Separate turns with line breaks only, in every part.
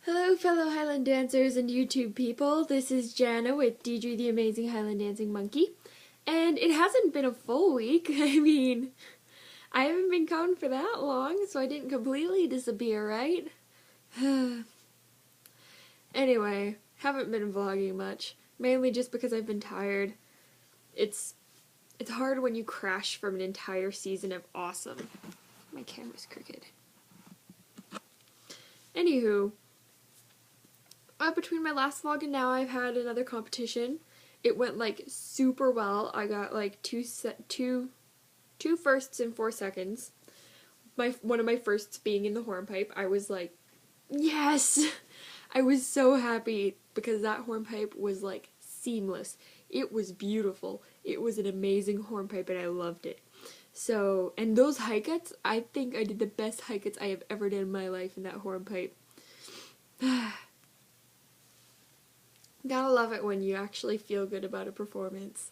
Hello fellow Highland dancers and YouTube people, this is Jana with Deidre the Amazing Highland Dancing Monkey, and it hasn't been a full week. I haven't been gone for that long, so I didn't completely disappear, right? Anyway, haven't been vlogging much, mainly just because I've been tired. It's hard when you crash from an entire season of awesome. My camera's crooked. Anywho, between my last vlog and now, I've had another competition. It went like super well. I got like two firsts in 4 seconds. One of my firsts being in the hornpipe. I was like, yes! I was so happy because that hornpipe was like seamless. It was beautiful. It was an amazing hornpipe and I loved it. So, and those high cuts, I think I did the best high cuts I have ever done in my life in that hornpipe. Gotta love it when you actually feel good about a performance.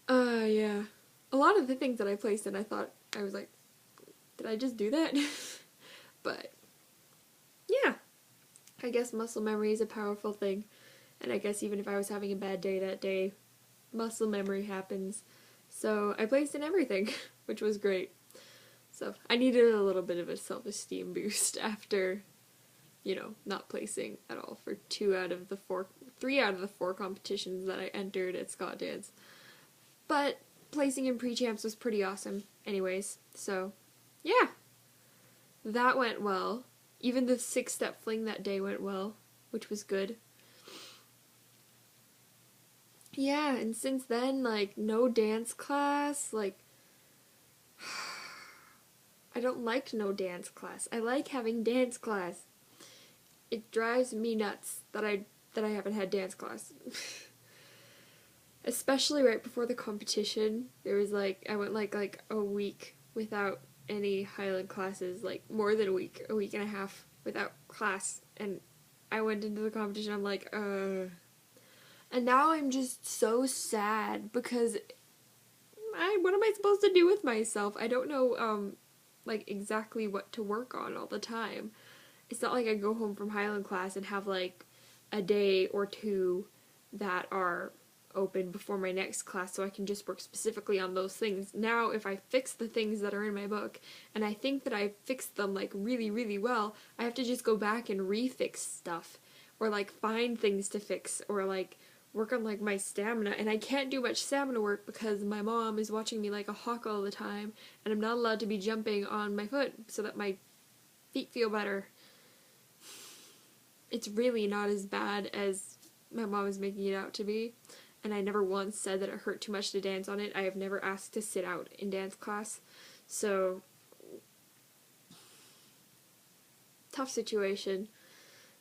Yeah. A lot of the things that I placed in, I was like, did I just do that? But, yeah. I guess muscle memory is a powerful thing. And I guess even if I was having a bad day that day, muscle memory happens. So I placed in everything, which was great. So I needed a little bit of a self-esteem boost after, not placing at all for 3 out of the 4 competitions that I entered at Scott Dance. But placing in pre-champs was pretty awesome anyways. So, yeah. That went well. Even the 6-step fling that day went well, which was good. Yeah, and since then, no dance class, I don't like no dance class. I like having dance class. It drives me nuts that I haven't had dance class. Especially right before the competition. There was I went like a week without any Highland classes, more than a week and a half without class, and I went into the competition, I'm like, And now I'm just so sad because what am I supposed to do with myself? I don't know, exactly what to work on all the time. It's not like I go home from Highland class and have, a day or two that are open before my next class so I can just work specifically on those things. Now, if I fix the things that are in my book, and I think that I fixed them, really, really well, I have to just go back and refix stuff, or, find things to fix, or, work on, my stamina, and I can't do much stamina work because my mom is watching me like a hawk all the time, and I'm not allowed to be jumping on my foot so that my feet feel better. It's really not as bad as my mom is making it out to be, and I never once said that it hurt too much to dance on it. I have never asked to sit out in dance class, so tough situation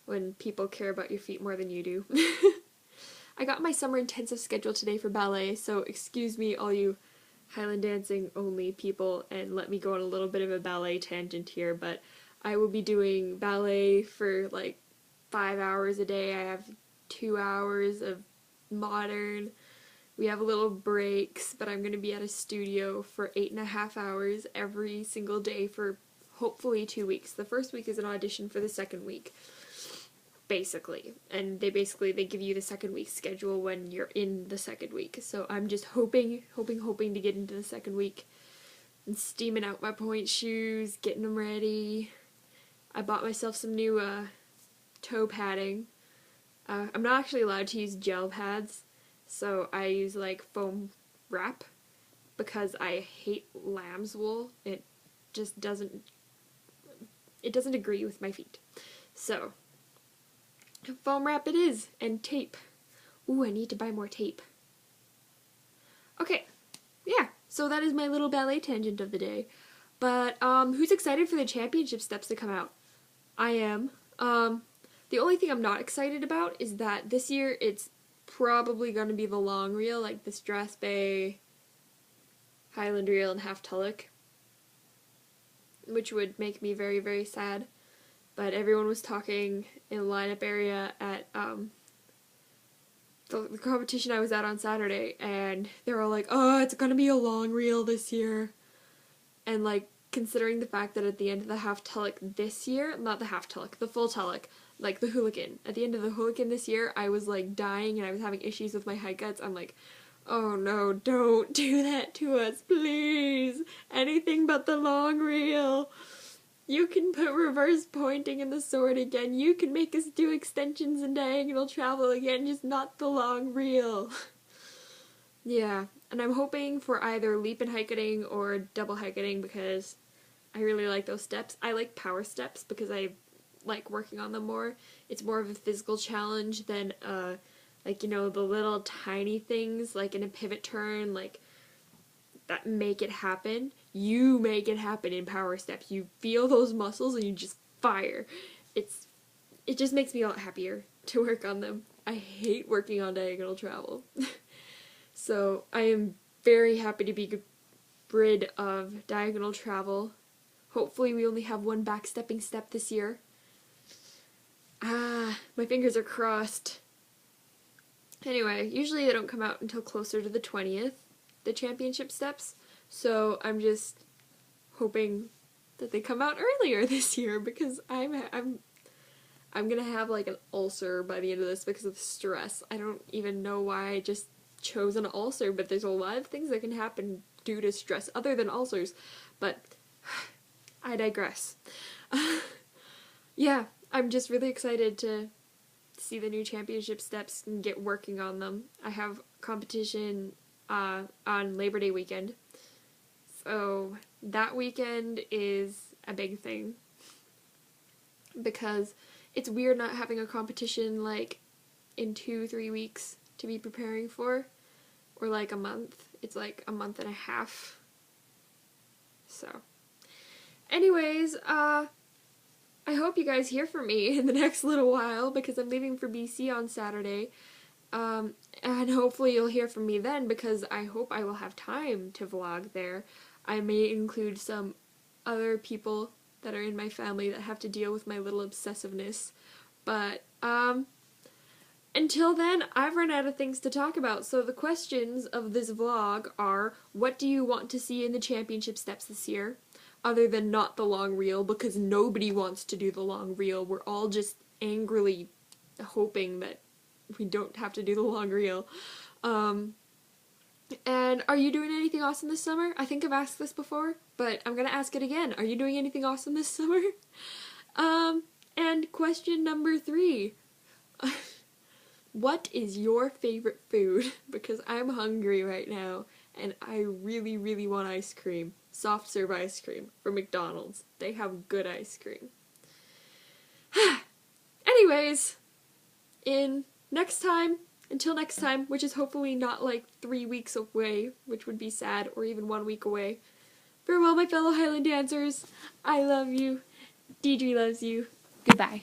when people care about your feet more than you do. I got my summer intensive schedule today for ballet, so excuse me all you Highland dancing only people, and let me go on a little bit of a ballet tangent here, but I will be doing ballet for 5 hours a day. I have 2 hours of modern. We have little breaks, but I'm going to be at a studio for 8.5 hours every single day for hopefully 2 weeks. The first week is an audition for the second week, basically. And they give you the second week schedule when you're in the second week. So I'm just hoping to get into the second week and steaming out my point shoes, getting them ready. I bought myself some new toe padding. I'm not actually allowed to use gel pads, so I use foam wrap because I hate lamb's wool. It just doesn't agree with my feet. So foam wrap it is, and tape. Ooh, I need to buy more tape. Okay, yeah, so that is my little ballet tangent of the day. But who's excited for the championship steps to come out? I am. The only thing I'm not excited about is that this year it's probably going to be the long reel, like the Strathspey, Highland reel, and half Tulloch, which would make me very, very sad. But everyone was talking in the lineup area at the competition I was at on Saturday, and they were all like, oh, it's going to be a long reel this year. And considering the fact that at the end of the half Tulloch this year, not the half Tulloch, the full Tulloch, like the hooligan. At the end of the hooligan this year, I was like dying and I was having issues with my hike guts. I'm like, oh no, don't do that to us, please. Anything but the long reel. You can put reverse pointing in the sword again. You can make us do extensions and diagonal travel again, just not the long reel. Yeah, and I'm hoping for either leap and hiking or double hiking because I really like those steps. I like power steps because I like working on them more. It's more of a physical challenge than like, you know, the little tiny things like in a pivot turn, like that make it happen. You make it happen in power steps. You feel those muscles and you just fire. It just makes me a lot happier to work on them. I hate working on diagonal travel. So I am very happy to be rid of diagonal travel. Hopefully we only have one backstepping step this year. My fingers are crossed. Anyway, usually they don't come out until closer to the 20th, the championship steps, so I'm just hoping that they come out earlier this year because I'm gonna have like an ulcer by the end of this because of the stress. I don't even know why I just chose an ulcer, but there's a lot of things that can happen due to stress other than ulcers, but I digress. Yeah, I'm just really excited to see the new championship steps and get working on them. I have competition on Labor Day weekend, so that weekend is a big thing because it's weird not having a competition like in 2-3 weeks to be preparing for, or like a month. It's like a month and a half. So anyways, I hope you guys hear from me in the next little while because I'm leaving for BC on Saturday. And hopefully you'll hear from me then because I hope I will have time to vlog there. I may include some other people that are in my family that have to deal with my little obsessiveness. But, until then, I've run out of things to talk about. So the questions of this vlog are, what do you want to see in the championship steps this year? Other than not the long reel, because nobody wants to do the long reel. We're all just angrily hoping that we don't have to do the long reel. And are you doing anything awesome this summer? I think I've asked this before, but I'm gonna ask it again. Are you doing anything awesome this summer? And question number 3. What is your favorite food? Because I'm hungry right now, and I really, really want ice cream. Soft serve ice cream from McDonald's. They have good ice cream. Anyways, until next time, which is hopefully not like 3 weeks away, which would be sad, or even 1 week away. Farewell, my fellow Highland dancers. I love you. Deidre loves you. Goodbye.